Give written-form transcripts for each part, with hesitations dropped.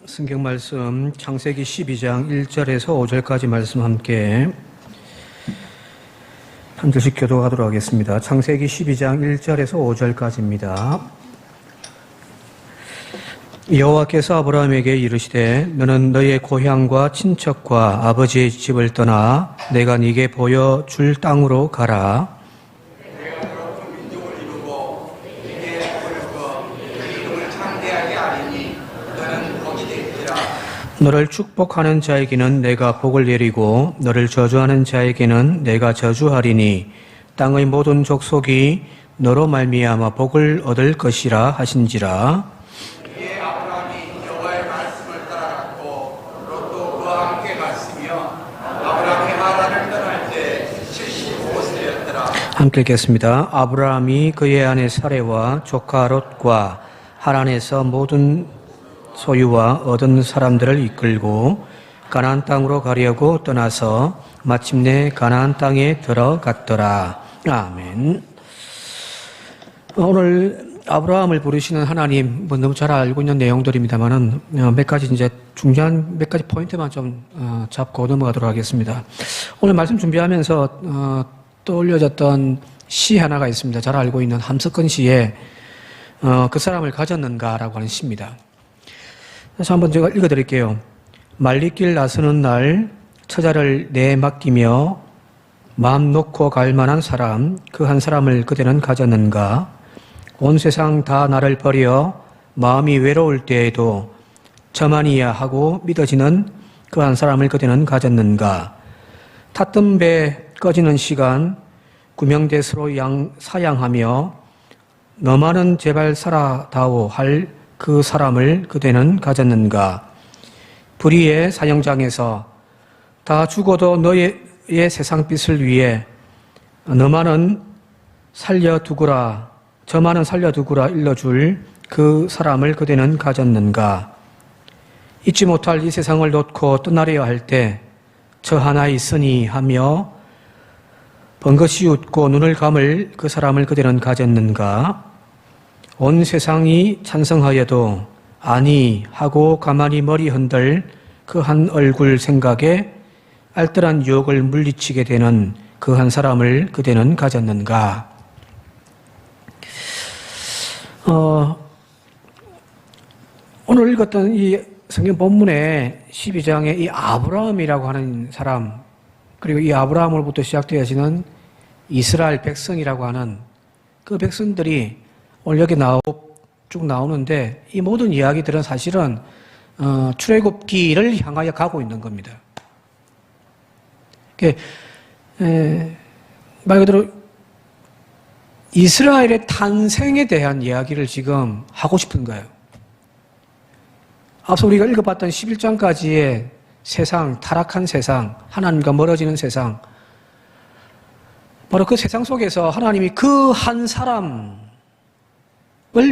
성경 말씀 창세기 12장 1절에서 5절까지 말씀 함께 한 절씩 교독하도록 하겠습니다. 창세기 12장 1절에서 5절까지입니다. 여호와께서 아브라함에게 이르시되 너는 너의 고향과 친척과 아버지의 집을 떠나 내가 네게 보여줄 땅으로 가라. 너를 축복하는 자에게는 내가 복을 내리고 너를 저주하는 자에게는 내가 저주하리니 땅의 모든 족속이 너로 말미암아 복을 얻을 것이라 하신지라. 이에 아브라함이 여호와의 말씀을 따라갔고 롯도 그와 함께 갔으며 아브라함이 하란을 떠날 때 75세였더라. 함께 읽겠습니다. 아브라함이 그의 아내 사레와 조카 롯과 하란에서 모든 소유와 얻은 사람들을 이끌고 가나안 땅으로 가려고 떠나서 마침내 가나안 땅에 들어갔더라. 아멘. 오늘 아브라함을 부르시는 하나님 너무 잘 알고 있는 내용들입니다만은 몇 가지 이제 중요한 몇 가지 포인트만 좀 잡고 넘어가도록 하겠습니다. 오늘 말씀 준비하면서 떠올려졌던 시 하나가 있습니다. 잘 알고 있는 함석헌 시에 그 사람을 가졌는가라고 하는 시입니다. 그래서 한번 제가 읽어드릴게요. 말리길 나서는 날 처자를 내 맡기며 마음 놓고 갈 만한 사람 그 한 사람을 그대는 가졌는가? 온 세상 다 나를 버려 마음이 외로울 때에도 저만이야 하고 믿어지는 그 한 사람을 그대는 가졌는가? 탔던 배 꺼지는 시간 구명대수로 사양하며 너만은 제발 살아다오 할 그 사람을 그대는 가졌는가? 불의의 사형장에서 다 죽어도 너의 세상빛을 위해 너만은 살려두구라, 저만은 살려두구라 일러줄 그 사람을 그대는 가졌는가? 잊지 못할 이 세상을 놓고 떠나려 할 때 저 하나 있으니 하며 번긋이 웃고 눈을 감을 그 사람을 그대는 가졌는가? 온 세상이 찬성하여도 아니 하고 가만히 머리 흔들 그 한 얼굴 생각에 알뜰한 유혹을 물리치게 되는 그 한 사람을 그대는 가졌는가? 오늘 읽었던 이 성경 본문의 12장의 이 아브라함이라고 하는 사람, 그리고 이 아브라함으로부터 시작되어지는 이스라엘 백성이라고 하는 그 백성들이 오늘 여기 쭉 나오는데 이 모든 이야기들은 사실은 출애굽기를 향하여 가고 있는 겁니다. 말 그대로 이스라엘의 탄생에 대한 이야기를 지금 하고 싶은 거예요. 앞서 우리가 읽어봤던 11장까지의 세상, 타락한 세상, 하나님과 멀어지는 세상, 바로 그 세상 속에서 하나님이 그 한 사람을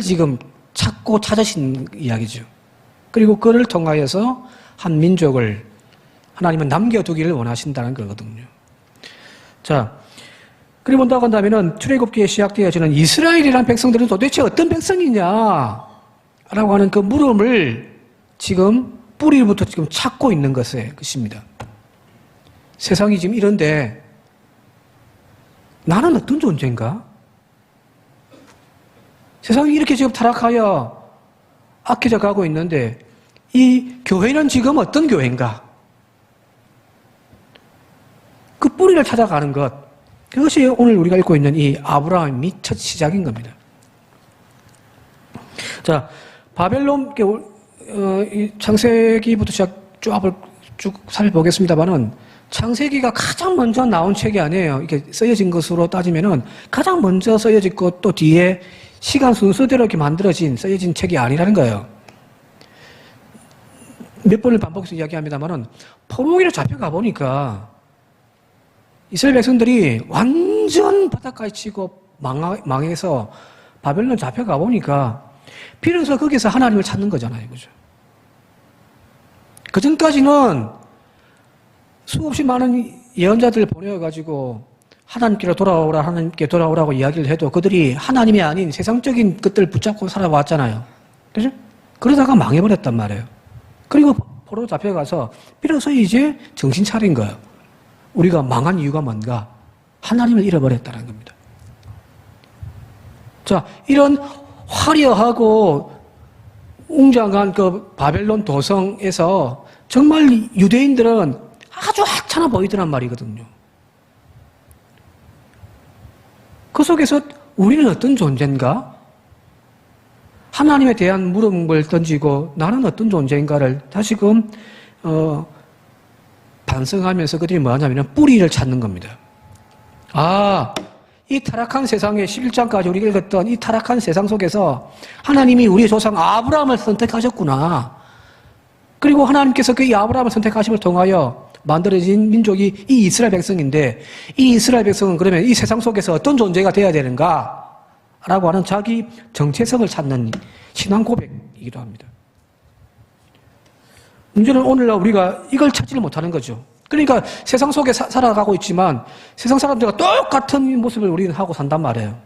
지금 찾으신 이야기죠. 그리고 그를 통하여서 한 민족을 하나님은 남겨두기를 원하신다는 거거든요. 자, 그리고 본다고 한다면은 출애굽기에 시작되어지는 이스라엘이라는 백성들은 도대체 어떤 백성이냐? 라고 하는 그 물음을 지금 뿌리부터 지금 찾고 있는 것입니다. 세상이 지금 이런데 나는 어떤 존재인가? 세상이 이렇게 지금 타락하여 악해져 가고 있는데 이 교회는 지금 어떤 교회인가? 그 뿌리를 찾아가는 것, 그것이 오늘 우리가 읽고 있는 이 아브라함이 첫 시작인 겁니다. 자, 바벨론 창세기부터 시작 쭉 살펴보겠습니다만은 창세기가 가장 먼저 나온 책이 아니에요. 이렇게 쓰여진 것으로 따지면은 가장 먼저 쓰여진 것, 또 뒤에 시간 순서대로 이렇게 쓰여진 책이 아니라는 거예요. 몇 번을 반복해서 이야기합니다만은 포로기로 잡혀가 보니까 이스라엘 백성들이 완전 바닷가에 치고 망해서 바벨론 잡혀가 보니까 비로소 거기서 하나님을 찾는 거잖아요. 그죠? 그 전까지는 수없이 많은 예언자들을 보내어가지고 하나님께로 돌아오라, 하나님께 돌아오라고 이야기를 해도 그들이 하나님이 아닌 세상적인 것들을 붙잡고 살아왔잖아요. 그죠? 그러다가 망해버렸단 말이에요. 그리고 포로로 잡혀가서 비로소 이제 정신 차린 거예요. 우리가 망한 이유가 뭔가? 하나님을 잃어버렸다는 겁니다. 자, 이런 화려하고 웅장한 그 바벨론 도성에서 정말 유대인들은 아주 하찮아 보이더란 말이거든요. 그 속에서 우리는 어떤 존재인가? 하나님에 대한 물음을 던지고 나는 어떤 존재인가를 다시금 반성하면서 그들이 뭐 하냐면 뿌리를 찾는 겁니다. 아, 이 타락한 세상에 11장까지 우리가 읽었던 이 타락한 세상 속에서 하나님이 우리의 조상 아브라함을 선택하셨구나. 그리고 하나님께서 그 아브라함을 선택하심을 통하여 만들어진 민족이 이 이스라엘 백성인데 이 이스라엘 백성은 그러면 이 세상 속에서 어떤 존재가 되어야 되는가? 라고 하는 자기 정체성을 찾는 신앙 고백이기도 합니다. 문제는 오늘날 우리가 이걸 찾지를 못하는 거죠. 그러니까 세상 속에 살아가고 있지만 세상 사람들과 똑같은 모습을 우리는 하고 산단 말이에요.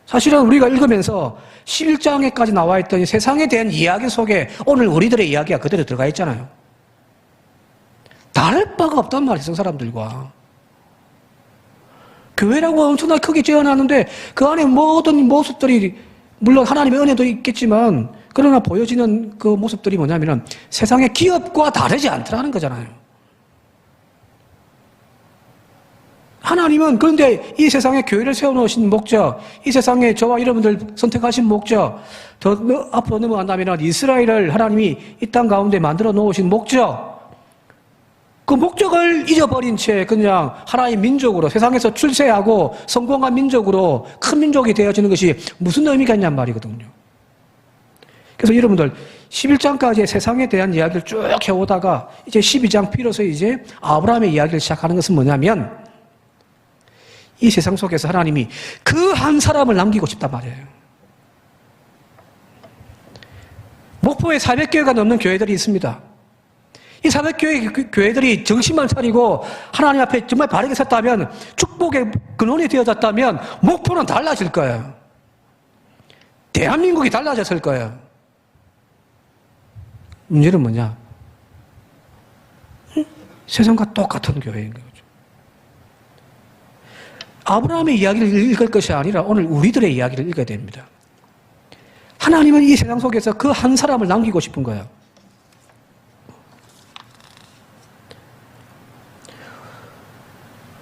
사실은 우리가 읽으면서 11장에까지 나와 있던 세상에 대한 이야기 속에 오늘 우리들의 이야기가 그대로 들어가 있잖아요. 다를 바가 없단 말이에요, 세상 사람들과. 교회라고 엄청나게 크게 지어놨는데 그 안에 모든 모습들이 물론 하나님의 은혜도 있겠지만 그러나 보여지는 그 모습들이 뭐냐면 세상의 기업과 다르지 않더라는 거잖아요. 하나님은 그런데 이 세상에 교회를 세워놓으신 목적, 이 세상에 저와 여러분들 선택하신 목적, 더 앞으로 넘어간다면 이스라엘을 하나님이 이 땅 가운데 만들어 놓으신 목적, 그 목적을 잊어버린 채 그냥 하나의 민족으로 세상에서 출세하고 성공한 민족으로 큰 민족이 되어지는 것이 무슨 의미가 있냔 말이거든요. 그래서 여러분들 11장까지의 세상에 대한 이야기를 쭉 해오다가 이제 12장 비로소 이제 아브라함의 이야기를 시작하는 것은 뭐냐면 이 세상 속에서 하나님이 그 한 사람을 남기고 싶단 말이에요. 목포에 400교회가 넘는 교회들이 있습니다. 이 400교회들이 정신만 차리고 하나님 앞에 정말 바르게 섰다면 축복의 근원이 되어졌다면 목포는 달라질 거예요. 대한민국이 달라졌을 거예요. 문제는 뭐냐? 세상과 똑같은 교회인 거죠. 아브라함의 이야기를 읽을 것이 아니라 오늘 우리들의 이야기를 읽어야 됩니다. 하나님은 이 세상 속에서 그 한 사람을 남기고 싶은 거예요.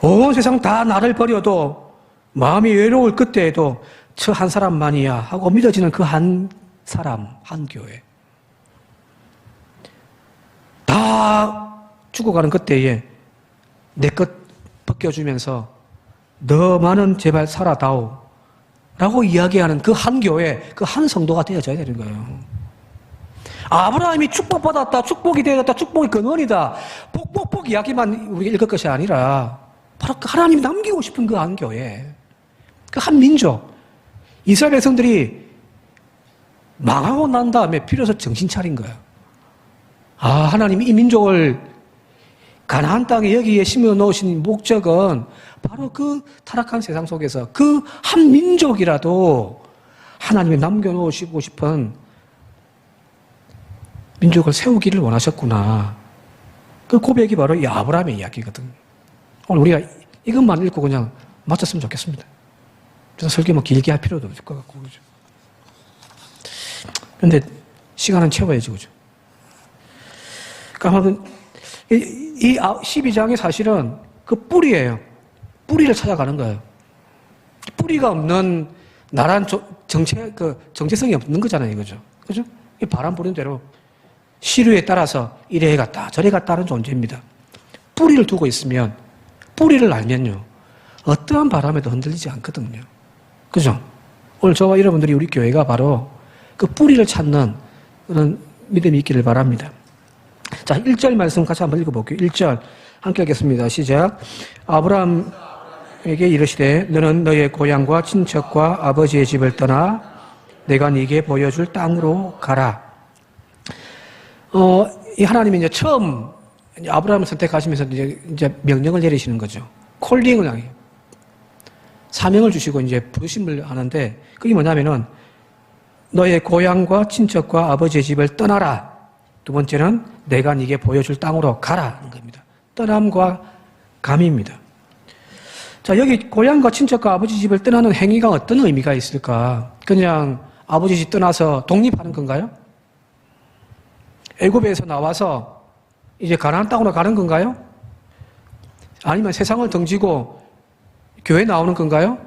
온 세상 다 나를 버려도 마음이 외로울 그때에도 저 한 사람만이야 하고 믿어지는 그 한 사람, 한 교회. 다 죽어가는 그때에 내 것 벗겨주면서 너만은 제발 살아다오 라고 이야기하는 그 한 교회, 그 한 성도가 되어져야 되는 거예요. 아브라함이 축복받았다, 축복이 되었다, 축복의 근원이다, 복복복 이야기만 우리가 읽을 것이 아니라 바로 그 하나님이 남기고 싶은 그 한 교회, 그 한 민족, 이스라엘 백성들이 망하고 난 다음에 비로소 정신 차린 거예요. 아, 하나님이 이 민족을 가나안 땅에 여기에 심어 놓으신 목적은 바로 그 타락한 세상 속에서 그 한 민족이라도 하나님이 남겨놓으시고 싶은 민족을 세우기를 원하셨구나. 그 고백이 바로 이 아브라함의 이야기거든. 오늘 우리가 이것만 읽고 그냥 마쳤으면 좋겠습니다. 그래서 설교 뭐 길게 할 필요도 없을 것 같고, 그죠? 그런데 시간은 채워야지, 그죠? 그러니까 이 12장이 사실은 그 뿌리예요. 뿌리를 찾아가는 거예요. 뿌리가 없는 나란 정체성이 없는 거잖아요, 이거죠. 그죠? 이 바람 부는 대로 시류에 따라서 이래 갔다 저래 갔다는 존재입니다. 뿌리를 두고 있으면, 뿌리를 알면요, 어떠한 바람에도 흔들리지 않거든요. 그죠? 오늘 저와 여러분들이 우리 교회가 바로 그 뿌리를 찾는 그런 믿음이 있기를 바랍니다. 자, 1절 말씀 같이 한번 읽어볼게요. 1절 함께 하겠습니다. 시작. 아브라함에게 이르시되 너는 너의 고향과 친척과 아버지의 집을 떠나 내가 네게 보여줄 땅으로 가라. 이 하나님이 이제 처음 아브라함을 선택하시면서 이제 명령을 내리시는 거죠. 콜링을 하게. 사명을 주시고 이제 부르심을 하는데 그게 뭐냐면은 너의 고향과 친척과 아버지의 집을 떠나라. 두 번째는 내가 네게 보여줄 땅으로 가라는 겁니다. 떠남과 감입니다. 자, 여기 고향과 친척과 아버지 집을 떠나는 행위가 어떤 의미가 있을까? 그냥 아버지 집 떠나서 독립하는 건가요? 애굽에서 나와서 이제 가나안 땅으로 가는 건가요? 아니면 세상을 던지고 교회 나오는 건가요?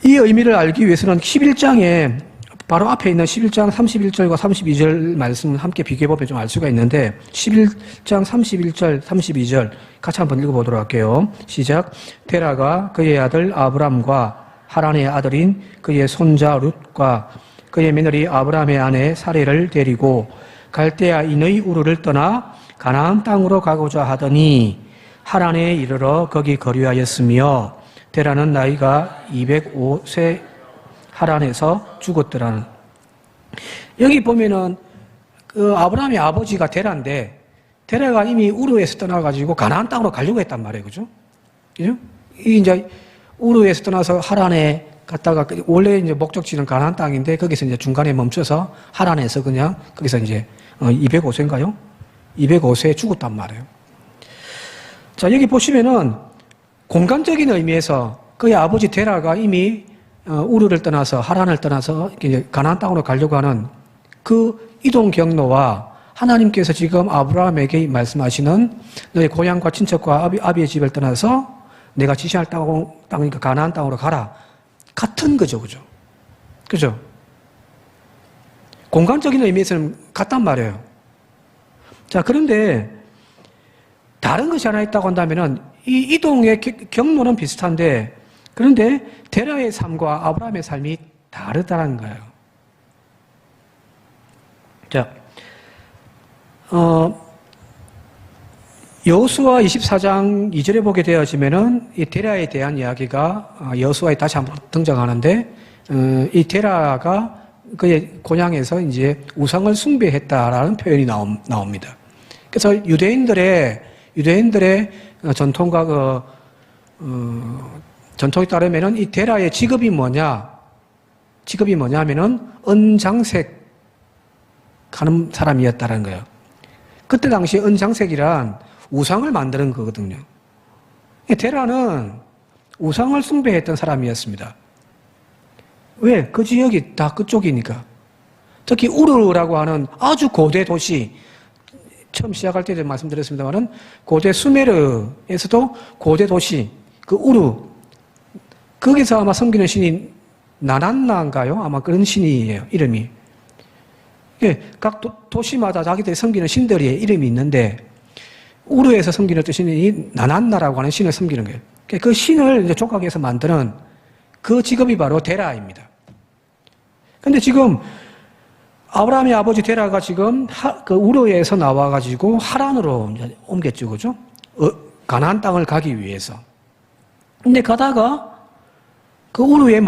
이 의미를 알기 위해서는 11장에 바로 앞에 있는 11장 31절과 32절 말씀을 함께 비교해보면 좀 알 수가 있는데 11장 31절, 32절 같이 한번 읽어보도록 할게요. 시작. 데라가 그의 아들 아브람과 하란의 아들인 그의 손자 룻과 그의 며느리 아브람의 아내 사레를 데리고 갈대아인의 우르를 떠나 가나안 땅으로 가고자 하더니 하란에 이르러 거기 거류하였으며 데라는 나이가 205세 하란에서 죽었더라는. 여기 보면은 그 아브라함의 아버지가 데라인데 데라가 이미 우르에서 떠나가지고 가나안 땅으로 가려고 했단 말이에요, 그죠? 그죠? 이 이제 우르에서 떠나서 하란에 갔다가 원래 이제 목적지는 가나안 땅인데 거기서 이제 중간에 멈춰서 하란에서 그냥 거기서 이제 205세인가요? 205세에 죽었단 말이에요. 자, 여기 보시면은 공간적인 의미에서 그의 아버지 데라가 이미 우르를 떠나서 하란을 떠나서 이제 가나안 땅으로 가려고 하는 그 이동 경로와 하나님께서 지금 아브라함에게 말씀하시는 너의 고향과 친척과 아비의 집을 떠나서 내가 지시할 땅이니까 가나안 땅으로 가라. 같은 거죠, 그죠? 그죠? 공간적인 의미에서는 같단 말이에요. 자, 그런데 다른 것이 하나 있다고 한다면은 이 이동의 경로는 비슷한데 그런데 데라의 삶과 아브라함의 삶이 다르다는 거예요. 자, 여호수아 24장 2절에 보게 되어지면은 이 데라에 대한 이야기가 여호수아에 다시 한번 등장하는데 이 데라가 그의 고향에서 이제 우상을 숭배했다라는 표현이 나옵니다. 그래서 유대인들의 전통과 전통에 따르면은 이 데라의 직업이 뭐냐면은 은장색 하는 사람이었다는 거예요. 그때 당시 은장색이란 우상을 만드는 거거든요. 데라는 우상을 숭배했던 사람이었습니다. 왜? 그 지역이 다 그쪽이니까. 특히 우르라고 하는 아주 고대 도시, 처음 시작할 때도 말씀드렸습니다만은 고대 수메르에서도 고대 도시, 그 우르, 거기서 아마 섬기는 신이 나난나인가요? 아마 그런 신이에요, 이름이. 예, 각 도시마다 자기들이 섬기는 신들의 이름이 있는데, 우르에서 섬기는 또 신이 나난나라고 하는 신을 섬기는 거예요. 그 신을 이제 족각해서 만드는 그 직업이 바로 데라입니다. 근데 지금 아브라함의 아버지 데라가 지금 그 우르에서 나와가지고 하란으로 이제 옮겼죠, 그죠? 가나안 땅을 가기 위해서. 근데 가다가 그 우르에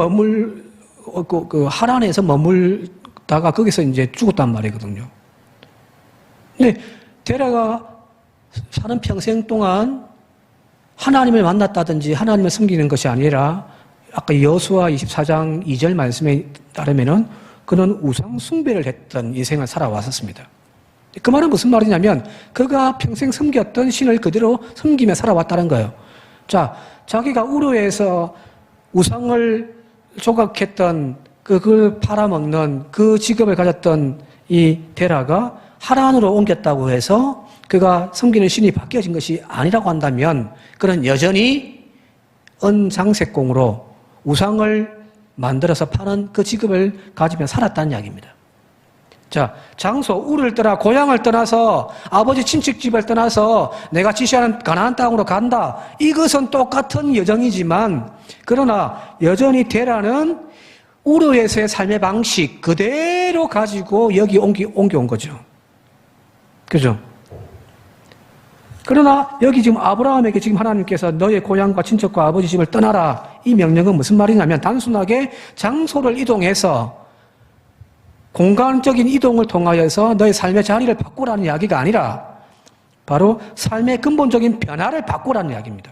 그 하란에서 머물다가 거기서 이제 죽었단 말이거든요. 근데 데라가 사는 평생 동안 하나님을 만났다든지 하나님을 섬기는 것이 아니라 아까 여호수아 24장 2절 말씀에 따르면은 그는 우상 숭배를 했던 인생을 살아왔었습니다. 그 말은 무슨 말이냐면 그가 평생 섬겼던 신을 그대로 섬기며 살아왔다는 거예요. 자, 자기가 우르에서 우상을 조각했던 그걸 팔아먹는 그 직업을 가졌던 이 데라가 하란으로 옮겼다고 해서 그가 섬기는 신이 바뀌어진 것이 아니라고 한다면 그는 여전히 은장색공으로 우상을 만들어서 파는 그 직업을 가지며 살았다는 이야기입니다. 자, 장소, 우르를 떠나 고향을 떠나서 아버지 친척집을 떠나서 내가 지시하는 가나안 땅으로 간다. 이것은 똑같은 여정이지만 그러나 여전히 데라는 우르에서의 삶의 방식 그대로 가지고 여기 옮겨온 거죠. 그죠? 그러나 여기 지금 아브라함에게 지금 하나님께서 너의 고향과 친척과 아버지 집을 떠나라. 이 명령은 무슨 말이냐면 단순하게 장소를 이동해서 공간적인 이동을 통하여서 너의 삶의 자리를 바꾸라는 이야기가 아니라 바로 삶의 근본적인 변화를 바꾸라는 이야기입니다.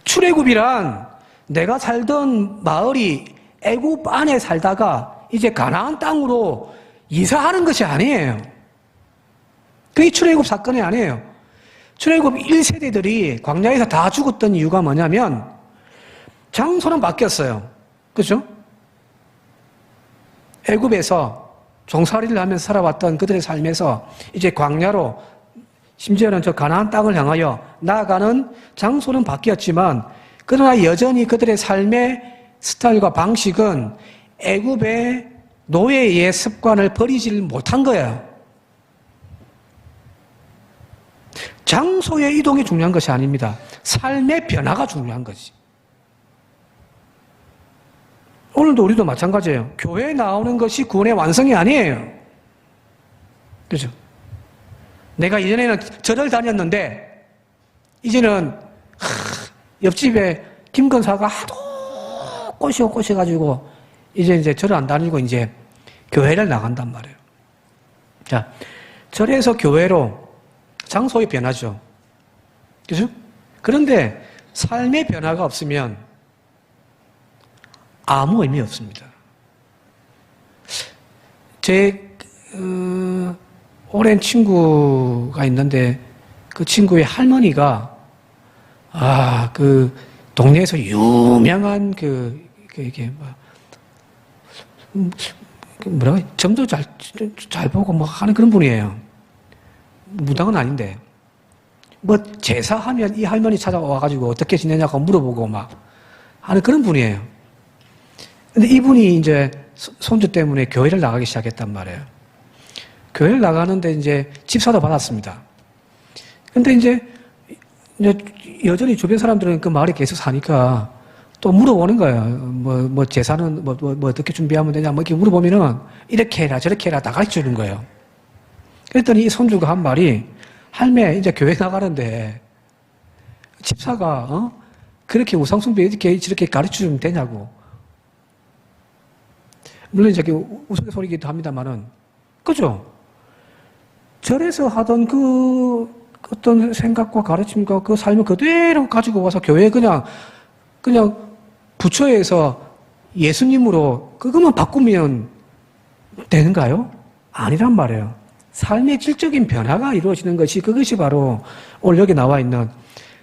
출애굽이란 내가 살던 마을이 애굽 안에 살다가 이제 가나안 땅으로 이사하는 것이 아니에요. 그게 출애굽 사건이 아니에요. 출애굽 1세대들이 광야에서 다 죽었던 이유가 뭐냐면 장소는 바뀌었어요. 그렇죠? 애굽에서 종살이를 하면서 살아왔던 그들의 삶에서 이제 광야로 심지어는 저 가나안 땅을 향하여 나아가는 장소는 바뀌었지만 그러나 여전히 그들의 삶의 스타일과 방식은 애굽의 노예의 습관을 버리질 못한 거예요. 장소의 이동이 중요한 것이 아닙니다. 삶의 변화가 중요한 거지. 오늘도 우리도 마찬가지예요. 교회에 나오는 것이 구원의 완성이 아니에요. 그죠? 내가 이전에는 절을 다녔는데 이제는 옆집에 김건사가 하도 꼬셔가지고 이제 절을 안 다니고 이제 교회를 나간단 말이에요. 자, 절에서 교회로 장소의 변화죠. 그죠? 그런데 삶의 변화가 없으면 아무 의미 없습니다. 제 오랜 친구가 있는데 그 친구의 할머니가 그 동네에서 유명한 이게 뭐라고 점도 잘 보고 뭐 하는 그런 분이에요. 무당은 아닌데 뭐 제사하면 이 할머니 찾아와가지고 어떻게 지내냐고 물어보고 막 하는 그런 분이에요. 근데 이분이 이제 손주 때문에 교회를 나가기 시작했단 말이에요. 교회를 나가는데 이제 집사도 받았습니다. 근데 이제 여전히 주변 사람들은 그 마을에 계속 사니까 또 물어보는 거예요. 뭐 제사는 뭐 어떻게 준비하면 되냐 뭐 이렇게 물어보면은 이렇게 해라 저렇게 해라 다 가르쳐 주는 거예요. 그랬더니 이 손주가 한 말이 할매 이제 교회 나가는데 집사가 그렇게 우상숭배 이렇게 저렇게 가르쳐 주면 되냐고. 물론 이제 우스갯소리기도 합니다만은 그죠? 절에서 하던 그 어떤 생각과 가르침과 그 삶을 그대로 가지고 와서 교회에 그냥 부처에서 예수님으로 그것만 바꾸면 되는가요? 아니란 말이에요. 삶의 질적인 변화가 이루어지는 것이 그것이 바로 오늘 여기 나와 있는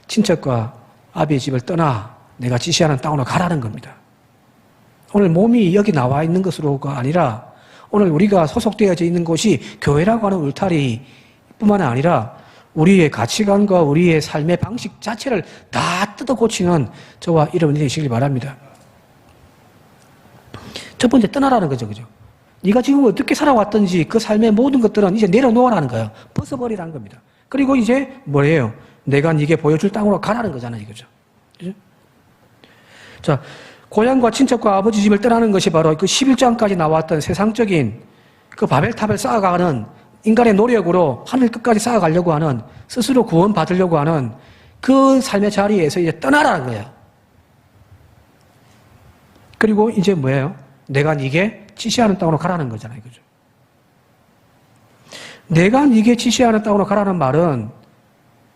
친척과 아비의 집을 떠나 내가 지시하는 땅으로 가라는 겁니다. 오늘 몸이 여기 나와 있는 것으로가 아니라 오늘 우리가 소속되어져 있는 곳이 교회라고 하는 울타리 뿐만 아니라 우리의 가치관과 우리의 삶의 방식 자체를 다 뜯어 고치는 저와 여러분이 되시길 바랍니다. 첫 번째 떠나라는 거죠. 그죠? 네가 지금 어떻게 살아왔든지 그 삶의 모든 것들은 이제 내려놓으라는 거예요. 벗어버리라는 겁니다. 그리고 이제 뭐예요? 내가 네게 보여줄 땅으로 가라는 거잖아요. 이거죠. 그죠? 자, 고향과 친척과 아버지 집을 떠나는 것이 바로 그 11장까지 나왔던 세상적인 그 바벨탑을 쌓아가는 인간의 노력으로 하늘 끝까지 쌓아가려고 하는 스스로 구원받으려고 하는 그 삶의 자리에서 이제 떠나라는 거예요. 그리고 이제 뭐예요? 내가 네게 지시하는 땅으로 가라는 거잖아요. 그죠? 내가 네게 지시하는 땅으로 가라는 말은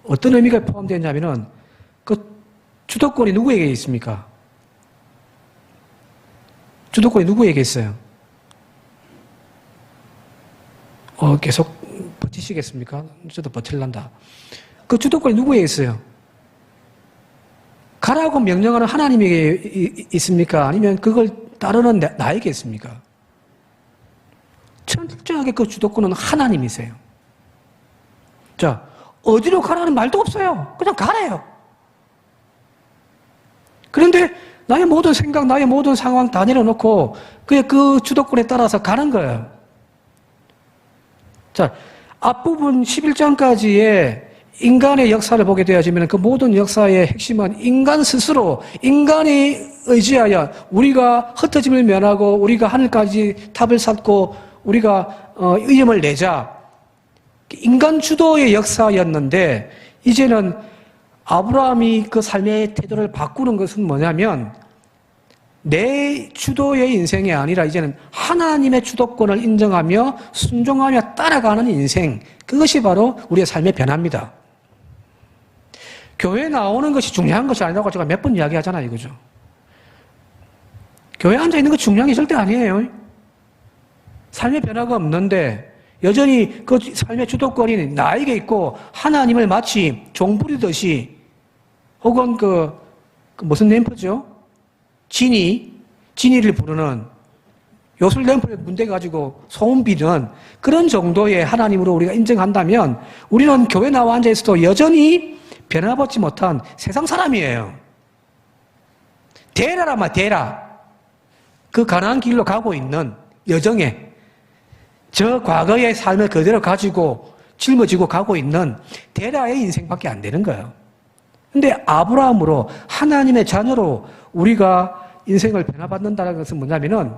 어떤 의미가 포함되어 있냐면은 그 주도권이 누구에게 있습니까? 주도권이 누구에게 있어요? 계속 버티시겠습니까? 저도 버틸란다. 그 주도권이 누구에게 있어요? 가라고 명령하는 하나님에게 있습니까? 아니면 그걸 따르는 나에게 있습니까? 철저하게 그 주도권은 하나님이세요. 자, 어디로 가라는 말도 없어요. 그냥 가래요. 그런데 나의 모든 생각, 나의 모든 상황 다 내려놓고 그 주도권에 따라서 가는 거예요. 자, 앞부분 11장까지의 인간의 역사를 보게 되어지면 그 모든 역사의 핵심은 인간 스스로, 인간이 의지하여 우리가 흩어짐을 면하고 우리가 하늘까지 탑을 쌓고 우리가 위험을 내자. 인간 주도의 역사였는데 이제는 아브라함이 그 삶의 태도를 바꾸는 것은 뭐냐면 내 주도의 인생이 아니라 이제는 하나님의 주도권을 인정하며 순종하며 따라가는 인생, 그것이 바로 우리의 삶의 변화입니다. 교회에 나오는 것이 중요한 것이 아니라고 제가 몇 번 이야기하잖아요. 그죠? 교회 앉아 있는 거 중요한 게 절대 아니에요. 삶의 변화가 없는데 여전히 그 삶의 주도권이 나에게 있고 하나님을 마치 종 부리듯이 혹은 무슨 램프죠? 지니를 부르는 요술 램프에 문대 가지고 소음 비는 그런 정도의 하나님으로 우리가 인정한다면 우리는 교회 나와 앉아 있어도 여전히 변화받지 못한 세상 사람이에요. 데라라마 데라. 그 가나안 길로 가고 있는 여정에 저 과거의 삶을 그대로 가지고 짊어지고 가고 있는 데라의 인생밖에 안 되는 거예요. 근데 아브라함으로 하나님의 자녀로 우리가 인생을 변화받는다는 것은 뭐냐면은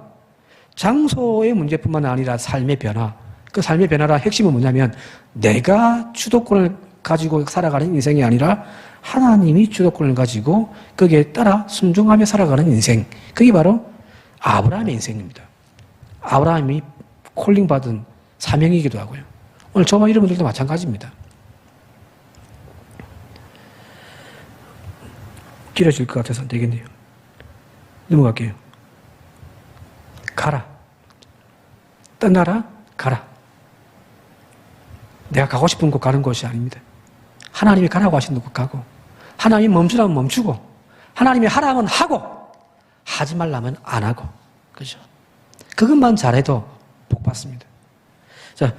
장소의 문제뿐만 아니라 삶의 변화. 그 삶의 변화의 핵심은 뭐냐면 내가 주도권을 가지고 살아가는 인생이 아니라 하나님이 주도권을 가지고 거기에 따라 순종하며 살아가는 인생. 그게 바로 아브라함의 인생입니다. 아브라함이 콜링받은 사명이기도 하고요. 오늘 저와 여러분들도 마찬가지입니다. 길어질 것 같아서 안 되겠네요. 넘어갈게요. 가라. 떠나라. 가라. 내가 가고 싶은 곳 가는 곳이 아닙니다. 하나님이 가라고 하시는 곳 가고 하나님이 멈추라면 멈추고 하나님이 하라면 하고 하지 말라면 안 하고 그죠? 그것만 잘해도 복 받습니다. 자,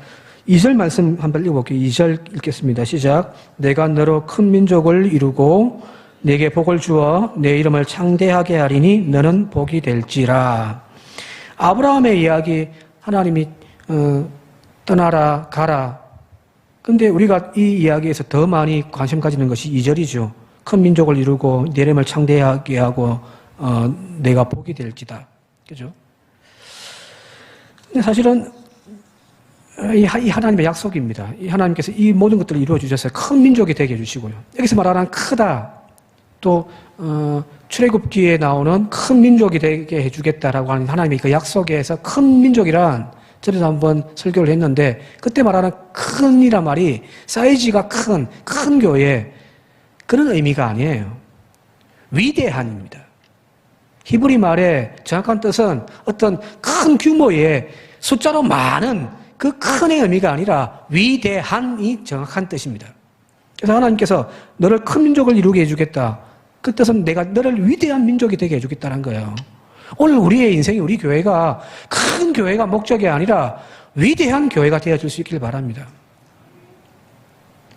2절 말씀 한번 읽어볼게요. 2절 읽겠습니다. 시작. 내가 너로 큰 민족을 이루고 내게 복을 주어 내 이름을 창대하게 하리니 너는 복이 될지라. 아브라함의 이야기 하나님이 떠나라 가라. 근데 우리가 이 이야기에서 더 많이 관심 가지는 것이 2절이죠. 큰 민족을 이루고 내 이름을 창대하게 하고 내가 복이 될지다. 그죠? 근데 사실은 이 하나님의 약속입니다. 이 하나님께서 이 모든 것들을 이루어 주셔서 큰 민족이 되게 해주시고요. 여기서 말하는 크다. 또 출애굽기에 나오는 큰 민족이 되게 해주겠다라고 하는 하나님의 그 약속에서 큰 민족이란 전에도 한번 설교를 했는데 그때 말하는 큰이란 말이 사이즈가 큰 교회 그런 의미가 아니에요. 위대한입니다. 히브리 말의 정확한 뜻은 어떤 큰 규모의 숫자로 많은 그 큰의 의미가 아니라 위대한이 정확한 뜻입니다. 그래서 하나님께서 너를 큰 민족을 이루게 해주겠다. 그 뜻은 내가 너를 위대한 민족이 되게 해주겠다는 거예요. 오늘 우리의 인생이 우리 교회가 큰 교회가 목적이 아니라 위대한 교회가 되어줄 수 있기를 바랍니다.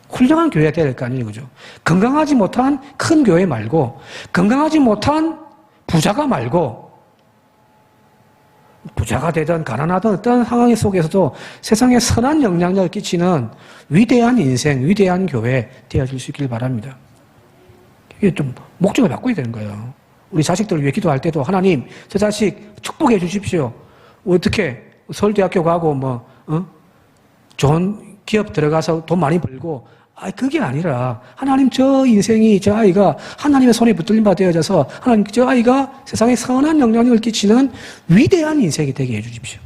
훌륭한 교회가 되어야 될 거 아니에요. 그죠? 건강하지 못한 큰 교회 말고 건강하지 못한 부자가 말고 부자가 되든 가난하든 어떤 상황 속에서도 세상에 선한 영향력을 끼치는 위대한 인생, 위대한 교회 되어줄 수 있기를 바랍니다. 이게 좀 목적을 바꿔야 되는 거예요. 우리 자식들을 위해 기도할 때도 하나님, 저 자식 축복해 주십시오. 어떻게 서울대학교 가고 좋은 기업 들어가서 돈 많이 벌고 그게 아니라 하나님 저 인생이 저 아이가 하나님의 손에 붙들림 바 되어져서 하나님 저 아이가 세상에 선한 영향력을 끼치는 위대한 인생이 되게 해 주십시오.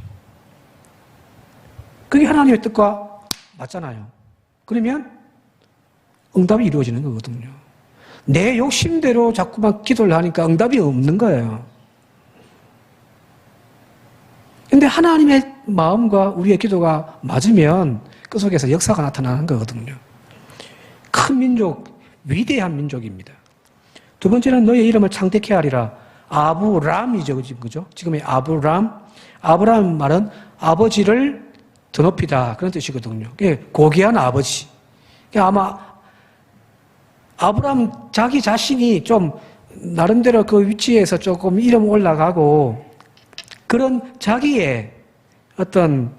그게 하나님의 뜻과 맞잖아요. 그러면 응답이 이루어지는 거거든요. 내 욕심대로 자꾸만 기도를 하니까 응답이 없는 거예요. 근데 하나님의 마음과 우리의 기도가 맞으면 그 속에서 역사가 나타나는 거거든요. 큰 민족, 위대한 민족입니다. 두 번째는 너의 이름을 창대케 하리라. 아브람이죠. 그죠? 지금의 아브람 말은 아버지를 더 높이다. 그런 뜻이거든요. 고귀한 아버지. 아마 아브람 자기 자신이 좀 나름대로 그 위치에서 조금 이름 올라가고 그런 자기의 어떤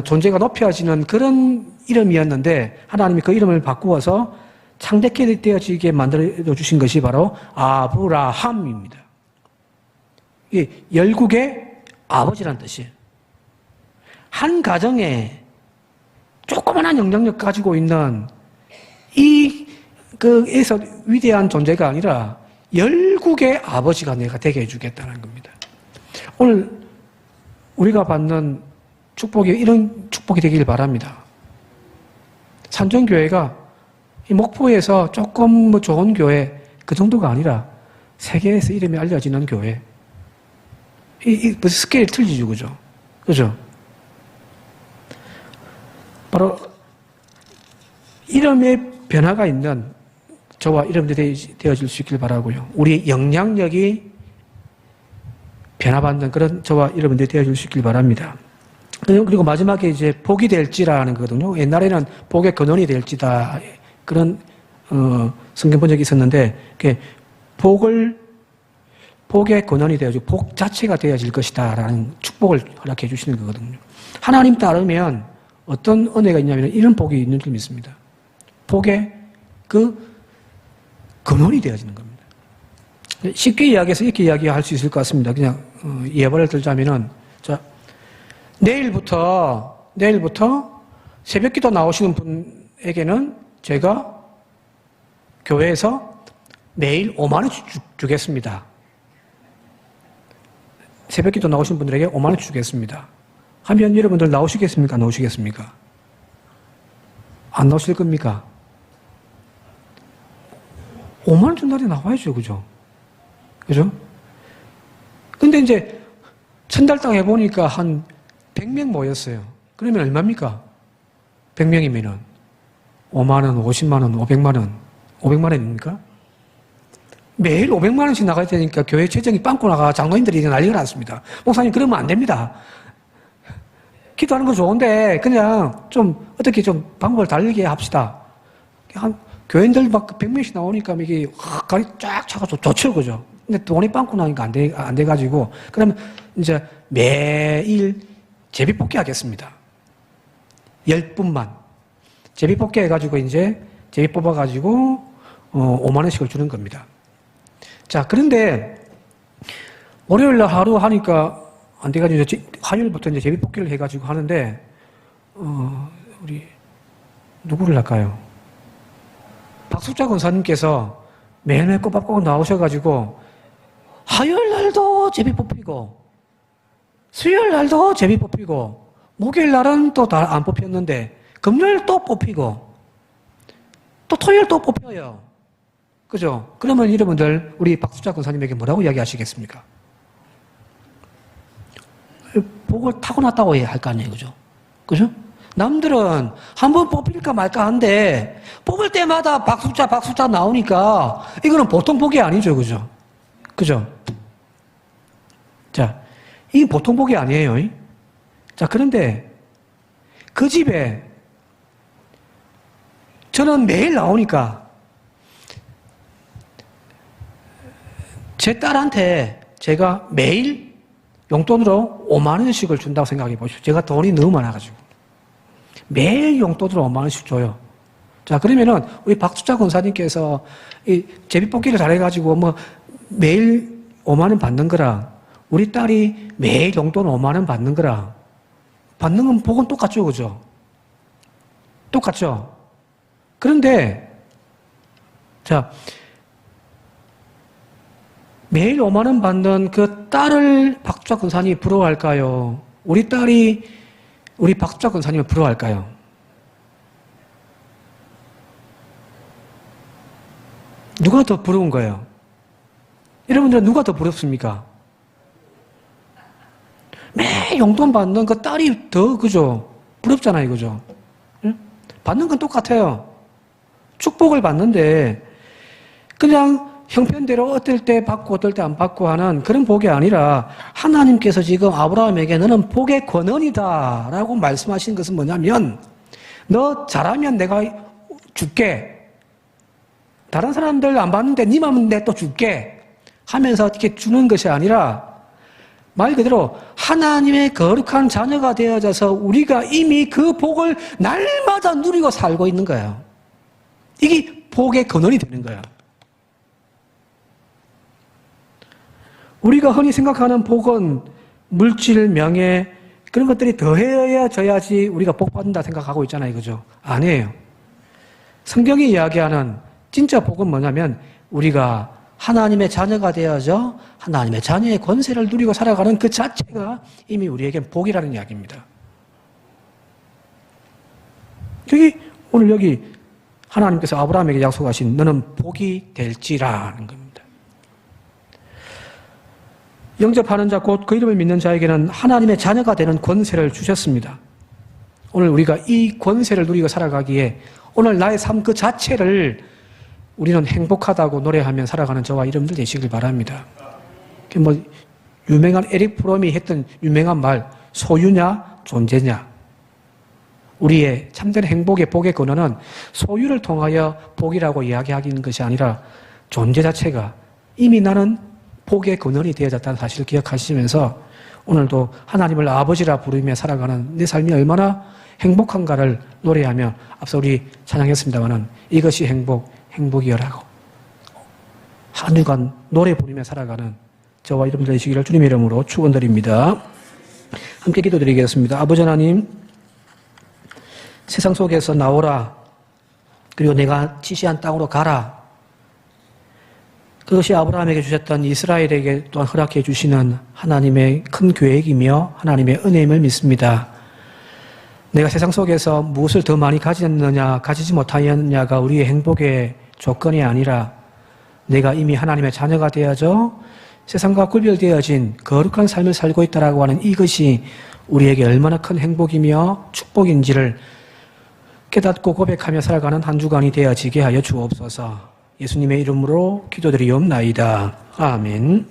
존재가 높여지는 그런 이름이었는데 하나님이 그 이름을 바꾸어서 창대케 되어지게 만들어 주신 것이 바로 아브라함입니다. 이게 열국의 아버지란 뜻이에요. 한 가정에 조그만한 영향력 가지고 있는 에서 위대한 존재가 아니라 열국의 아버지가 내가 되게 해주겠다는 겁니다. 오늘 우리가 받는 축복이 이런 축복이 되길 바랍니다. 산정교회가 이 목포에서 조금 좋은 교회 그 정도가 아니라 세계에서 이름이 알려지는 교회. 이 스케일이 틀리죠, 그죠? 그죠? 바로 이름에 변화가 있는 저와 이름들이 되어질 수 있길 바라고요. 우리 영향력이 변화받는 그런 저와 여러분들이 되어줄 수 있길 바랍니다. 그리고 마지막에 이제 복이 될지라는 거거든요. 옛날에는 복의 근원이 될지다. 그런, 성경 본 적이 있었는데, 복의 근원이 되어지고, 복 자체가 되어질 것이다. 라는 축복을 허락해 주시는 거거든요. 하나님 따르면 어떤 은혜가 있냐면 이런 복이 있는 줄 믿습니다. 복의 그 근원이 되어지는 겁니다. 쉽게 이야기해서 이렇게 이야기할 수 있을 것 같습니다. 그냥 예화를 들자면은, 자, 내일부터 새벽기도 나오시는 분에게는 제가 교회에서 매일 5만 원씩 주겠습니다. 새벽기도 나오신 분들에게 5만 원 주겠습니다. 하면 여러분들 나오시겠습니까? 안 나오시겠습니까? 안 나오실 겁니까? 5만 원 준 날에 나와야죠, 그죠? 그죠? 근데 이제, 천달당 해보니까 한 100명 모였어요. 그러면 얼마입니까? 100명이면은. 5만원, 50만원, 500만원. 500만원입니까? 매일 500만원씩 나가야 되니까 교회 재정이 빵꾸 나가 장로님들이 난리가 났습니다. 목사님, 그러면 안 됩니다. 기도하는 거 좋은데, 그냥 좀, 어떻게 좀 방법을 달리게 합시다. 교인들 막 100명씩 나오니까 이게 가리 쫙 차가지고 좋죠, 그죠? 근데 돈이 빵꾸 나니까 안 돼가지고, 그러면 이제 매일 제비뽑기 하겠습니다. 10분만. 제비뽑기 해가지고 이제 제비 뽑아가지고, 5만원씩을 주는 겁니다. 자, 그런데 월요일날 하루 하니까 안 돼가지고 이제 화요일부터 이제 제비뽑기를 해가지고 하는데, 우리, 누구를 할까요? 박숙자 권사님께서 매일매일 꼬박꼬박 나오셔가지고 화요일 날도 제비 뽑히고 수요일 날도 제비 뽑히고 목요일 날은 또 다 안 뽑혔는데 금요일 또 뽑히고 또 토요일 또 뽑혀요. 그죠? 그러면 여러분들 우리 박숙자 권사님에게 뭐라고 이야기하시겠습니까? 복을 타고났다고 할 거 아니에요. 그죠? 그죠? 남들은 한번 뽑힐까 말까 한데 뽑을 때마다 박숫자 나오니까 이거는 보통 복이 아니죠. 그죠? 그죠? 자, 이 보통 복이 아니에요. 자, 그런데 그 집에 저는 매일 나오니까 제 딸한테 제가 매일 용돈으로 5만 원씩을 준다고 생각해 보십시오. 제가 돈이 너무 많아가지고. 매일 용돈으로 5만 원씩 줘요. 자, 그러면은 우리 박수자 권사님께서 이 제비뽑기를 잘해가지고 뭐 매일 5만 원 받는 거랑 우리 딸이 매일 용돈 5만 원 받는 거랑 받는 건 복은 똑같죠, 그죠? 똑같죠? 그런데 자, 매일 5만 원 받는 그 딸을 박수자 권사님이 부러워할까요? 우리 딸이 우리 박수자 권사님을 부러워할까요? 누가 더 부러운 거예요? 여러분들은 누가 더 부럽습니까? 매일 용돈 받는 그 딸이 더, 그죠? 부럽잖아요, 그죠? 응? 받는 건 똑같아요. 축복을 받는데, 그냥 형편대로 어떨 때 받고 어떨 때 안 받고 하는 그런 복이 아니라 하나님께서 지금 아브라함에게 너는 복의 권원이다 라고 말씀하신 것은 뭐냐면 너 잘하면 내가 줄게. 다른 사람들 안 받는데 니만 내 또 줄게 하면서 이렇게 주는 것이 아니라 말 그대로 하나님의 거룩한 자녀가 되어져서 우리가 이미 그 복을 날마다 누리고 살고 있는 거예요. 이게 복의 근원이 되는 거예요. 우리가 흔히 생각하는 복은 물질, 명예 그런 것들이 더해져야지 우리가 복 받는다 생각하고 있잖아요. 그죠? 아니에요. 성경이 이야기하는 진짜 복은 뭐냐면 우리가 하나님의 자녀가 되어져 하나님의 자녀의 권세를 누리고 살아가는 그 자체가 이미 우리에겐 복이라는 이야기입니다. 오늘 여기 하나님께서 아브라함에게 약속하신 너는 복이 될지라는 겁니다. 영접하는 자 곧 그 이름을 믿는 자에게는 하나님의 자녀가 되는 권세를 주셨습니다. 오늘 우리가 이 권세를 누리고 살아가기에 오늘 나의 삶 그 자체를 우리는 행복하다고 노래하며 살아가는 저와 여러분들 되시길 바랍니다. 뭐 유명한 에릭 프롬이 했던 유명한 말, 소유냐 존재냐. 우리의 참된 행복의 복의 근원은 소유를 통하여 복이라고 이야기하는 것이 아니라 존재 자체가 이미 나는 복의 근원이 되어졌다는 사실을 기억하시면서 오늘도 하나님을 아버지라 부르며 살아가는 내 삶이 얼마나 행복한가를 노래하며 앞서 우리 찬양했습니다마는 이것이 행복이여라고 한 주간 노래 부르며 살아가는 저와 여러분들 되시기를 주님의 이름으로 축원드립니다. 함께 기도드리겠습니다. 아버지 하나님, 세상 속에서 나오라. 그리고 내가 지시한 땅으로 가라. 그것이 아브라함에게 주셨던 이스라엘에게 또한 허락해 주시는 하나님의 큰 계획이며 하나님의 은혜임을 믿습니다. 내가 세상 속에서 무엇을 더 많이 가졌느냐, 가지지 못하였느냐가 우리의 행복의 조건이 아니라 내가 이미 하나님의 자녀가 되어져 세상과 구별되어진 거룩한 삶을 살고 있다라고 하는 이것이 우리에게 얼마나 큰 행복이며 축복인지를 깨닫고 고백하며 살아가는 한 주간이 되어지게 하여 주옵소서. 예수님의 이름으로 기도드리옵나이다. 아멘.